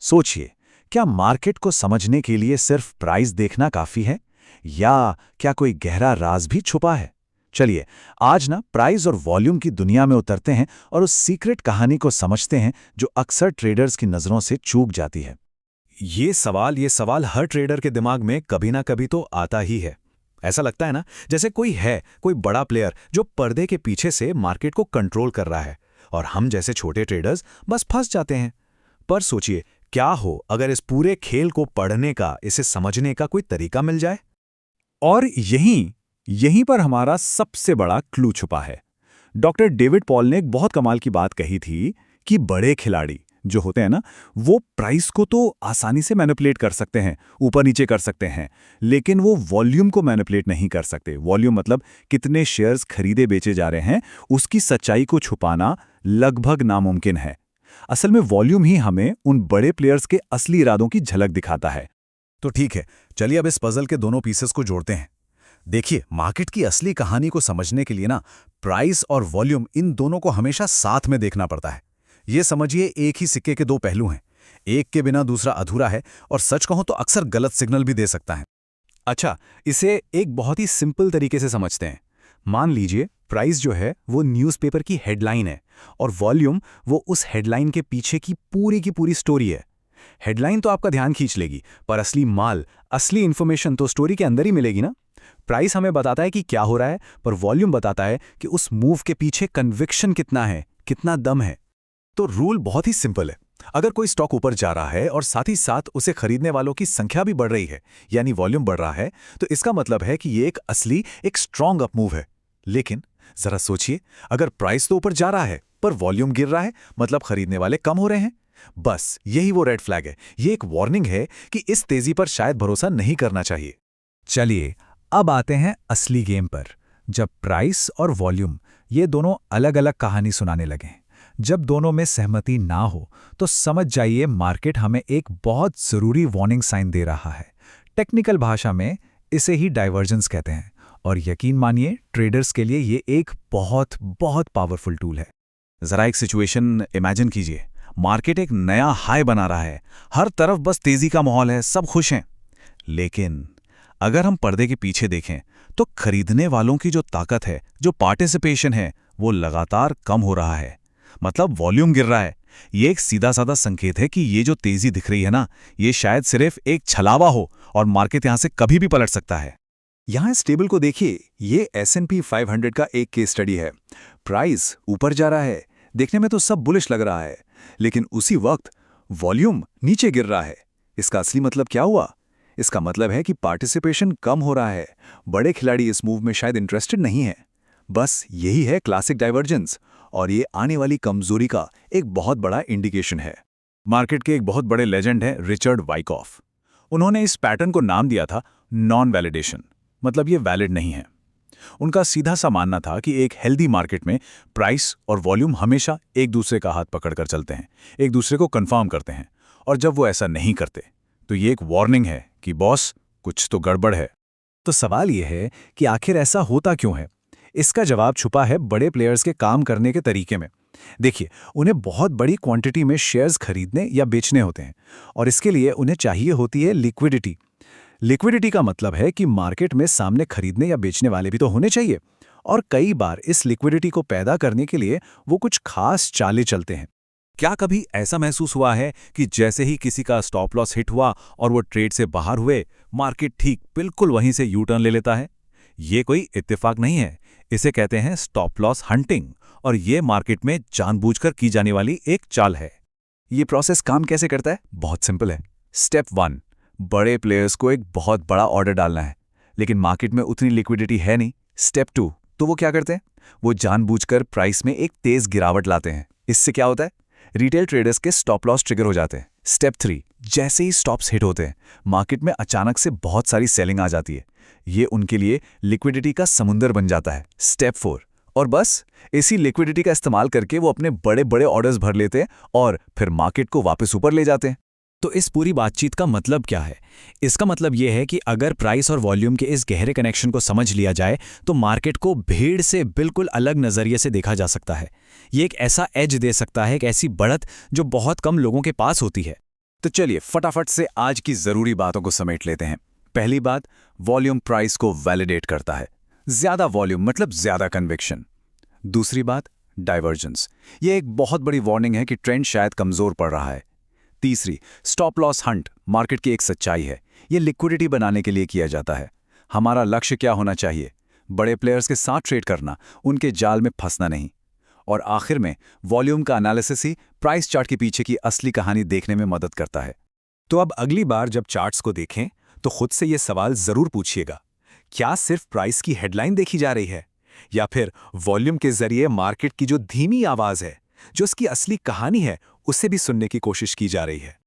सोचिए, क्या मार्केट को समझने के लिए सिर्फ प्राइस देखना काफी है, या क्या कोई गहरा राज भी छुपा है? चलिए, आज ना प्राइस और वॉल्यूम की दुनिया में उतरते हैं और उस सीक्रेट कहानी को समझते हैं जो अक्सर ट्रेडर्स की नजरों से चूक जाती है। ये सवाल हर ट्रेडर के दिमाग में कभी ना कभी तो आता ही है। ऐसा लगता है ना, जैसे कोई बड़ा प्लेयर जो पर्दे के पीछे से मार्केट को कंट्रोल कर रहा है और हम जैसे छोटे ट्रेडर्स बस फंस जाते हैं। पर सोचिए, क्या हो अगर इस पूरे खेल को पढ़ने का, इसे समझने का कोई तरीका मिल जाए। और यहीं यहीं पर हमारा सबसे बड़ा क्लू छुपा है। डॉक्टर डेविड पॉल ने एक बहुत कमाल की बात कही थी कि बड़े खिलाड़ी जो होते हैं ना, वो प्राइस को तो आसानी से मैनिपुलेट कर सकते हैं, ऊपर नीचे कर सकते हैं, लेकिन वो वॉल्यूम को मैनिपुलेट नहीं कर सकते। वॉल्यूम मतलब कितने शेयर्स खरीदे बेचे जा रहे हैं, उसकी सच्चाई को छुपाना लगभग नामुमकिन है। असल में वॉल्यूम ही हमें उन बड़े प्लेयर्स के असली इरादों की झलक दिखाता है। तो ठीक है, चलिए अब इस पजल के दोनों पीसेस को जोड़ते हैं। देखिए, मार्केट की असली कहानी को समझने के लिए ना, प्राइस और वॉल्यूम, इन दोनों को हमेशा साथ में देखना पड़ता है। ये समझिए, एक ही सिक्के के दो पहलू हैं। एक के बिना दूसरा अधूरा है, और सच कहूं तो अक्सर गलत सिग्नल भी दे सकता है। अच्छा, इसे एक बहुत ही सिंपल तरीके से समझते हैं। मान लीजिए, प्राइस जो है वो न्यूज़पेपर की हेडलाइन है, और वॉल्यूम वो उस हेडलाइन के पीछे की पूरी स्टोरी है। हेडलाइन तो आपका ध्यान खींच लेगी, पर असली माल, असली इन्फॉर्मेशन तो स्टोरी के अंदर ही मिलेगी ना। प्राइस हमें बताता है कि क्या हो रहा है, पर वॉल्यूम बताता है कि उस मूव के पीछे कन्विक्शन कितना है, कितना दम है। तो रूल बहुत ही सिंपल है। अगर कोई स्टॉक ऊपर जा रहा है और साथ ही साथ उसे खरीदने वालों की संख्या भी बढ़ रही है, यानी वॉल्यूम बढ़ रहा है, तो इसका मतलब है कि ये एक स्ट्रॉन्ग अप मूव है। लेकिन जरा सोचिए, अगर प्राइस तो ऊपर जा रहा है पर वॉल्यूम गिर रहा है, मतलब खरीदने वाले कम हो रहे हैं। बस यही वो रेड फ्लैग है। ये एक वार्निंग है कि इस तेजी पर शायद भरोसा नहीं करना चाहिए। चलिए, अब आते हैं असली गेम पर। जब प्राइस और वॉल्यूम ये दोनों अलग अलग कहानी सुनाने लगें, जब दोनों में सहमति ना हो, तो समझ जाइए मार्केट हमें एक बहुत ज़रूरी वार्निंग साइन दे रहा है। टेक्निकल भाषा में इसे ही डाइवर्जेंस कहते हैं, और यकीन मानिए, ट्रेडर्स के लिए ये एक बहुत बहुत पावरफुल टूल है। जरा एक सिचुएशन इमेजिन कीजिए। मार्केट एक नया हाई बना रहा है, हर तरफ बस तेजी का माहौल है, सब खुश हैं। लेकिन अगर हम पर्दे के पीछे देखें, तो खरीदने वालों की जो ताकत है, जो पार्टिसिपेशन है, वो लगातार कम हो रहा है। मतलब वॉल्यूम गिर रहा है। ये एक सीधा साधा संकेत है कि ये जो तेजी दिख रही है ना, ये शायद सिर्फ एक छलावा हो, और मार्केट यहां से कभी भी पलट सकता है। यहाँ इस टेबल को देखिए, ये S&P 500 का एक केस स्टडी है। प्राइस ऊपर जा रहा है, देखने में तो सब बुलिश लग रहा है, लेकिन उसी वक्त वॉल्यूम नीचे गिर रहा है। इसका असली मतलब क्या हुआ? इसका मतलब है कि पार्टिसिपेशन कम हो रहा है। बड़े खिलाड़ी इस मूव में शायद इंटरेस्टेड नहीं है। बस यही है क्लासिक डाइवर्जेंस, और ये आने वाली कमजोरी का एक बहुत बड़ा इंडिकेशन है। मार्केट के एक बहुत बड़े लेजेंड हैं रिचर्ड वाइकॉफ। उन्होंने इस पैटर्न को नाम दिया था नॉन वैलिडेशन, मतलब ये वैलिड नहीं है। उनका सीधा सा मानना था कि एक हेल्दी मार्केट में प्राइस और वॉल्यूम हमेशा एक दूसरे का हाथ पकड़कर चलते हैं, एक दूसरे को कंफर्म करते हैं, और जब वो ऐसा नहीं करते, तो ये एक वार्निंग है कि बॉस, कुछ तो गड़बड़ है। तो सवाल यह है कि आखिर ऐसा होता क्यों है? इसका जवाब छुपा है बड़े प्लेयर्स के काम करने के तरीके में। देखिए, उन्हें बहुत बड़ी क्वांटिटी में शेयर्स खरीदने या बेचने होते हैं, और इसके लिए उन्हें चाहिए होती है लिक्विडिटी। लिक्विडिटी का मतलब है कि मार्केट में सामने खरीदने या बेचने वाले भी तो होने चाहिए, और कई बार इस लिक्विडिटी को पैदा करने के लिए वो कुछ खास चालें चलते हैं। क्या कभी ऐसा महसूस हुआ है कि जैसे ही किसी का स्टॉप लॉस हिट हुआ और वो ट्रेड से बाहर हुए, मार्केट ठीक बिल्कुल वहीं से यू टर्न ले लेता है? ये कोई इत्तेफाक नहीं है, इसे कहते हैं स्टॉप लॉस हंटिंग, और ये मार्केट में जानबूझकर की जाने वाली एक चाल है। ये प्रोसेस काम कैसे करता है? बहुत सिंपल है। स्टेप 1, बड़े प्लेयर्स को एक बहुत बड़ा ऑर्डर डालना है, लेकिन मार्केट में उतनी लिक्विडिटी है नहीं। स्टेप 2, तो वो क्या करते हैं? वो जानबूझकर प्राइस में एक तेज गिरावट लाते हैं। इससे क्या होता है? रिटेल ट्रेडर्स के स्टॉप लॉस ट्रिगर हो जाते हैं। स्टेप 3, जैसे ही स्टॉप्स हिट होते हैं, मार्केट में अचानक से बहुत सारी सेलिंग आ जाती है। ये उनके लिए लिक्विडिटी का समुंदर बन जाता है। स्टेप 4, और बस इसी लिक्विडिटी का इस्तेमाल करके वो अपने बड़े बड़े ऑर्डर्स भर लेते हैं और फिर मार्केट को वापस ऊपर ले जाते हैं। तो इस पूरी बातचीत का मतलब क्या है? इसका मतलब यह है कि अगर प्राइस और वॉल्यूम के इस गहरे कनेक्शन को समझ लिया जाए, तो मार्केट को भीड़ से बिल्कुल अलग नजरिए से देखा जा सकता है। ये एक ऐसा एज दे सकता है, एक ऐसी बढ़त जो बहुत कम लोगों के पास होती है। तो चलिए फटाफट से आज की जरूरी बातों को समेट लेते हैं। पहली बात, वॉल्यूम प्राइस को वैलिडेट करता है। ज्यादा वॉल्यूम मतलब ज्यादा कन्विक्शन। दूसरी बात, डाइवर्जेंस। ये एक बहुत बड़ी वार्निंग है कि ट्रेंड शायद कमजोर पड़ रहा है। तीसरी, स्टॉप लॉस हंट, मार्केट की एक सच्चाई है। ये लिक्विडिटी बनाने के लिए किया जाता है। हमारा लक्ष्य क्या होना चाहिए? बड़े प्लेयर्स के साथ ट्रेड करना, उनके जाल में फंसना नहीं। और आखिर में, वॉल्यूम का एनालिसिस ही प्राइस चार्ट के पीछे की असली कहानी देखने में मदद करता है। तो अब अगली बार जब चार्ट्स को देखें तो खुद से ये सवाल जरूर पूछिएगा, क्या सिर्फ प्राइस की हेडलाइन देखी जा रही है, या फिर वॉल्यूम के जरिए मार्केट की जो धीमी आवाज है, जो उसकी असली कहानी है, उसे भी सुनने की कोशिश की जा रही है।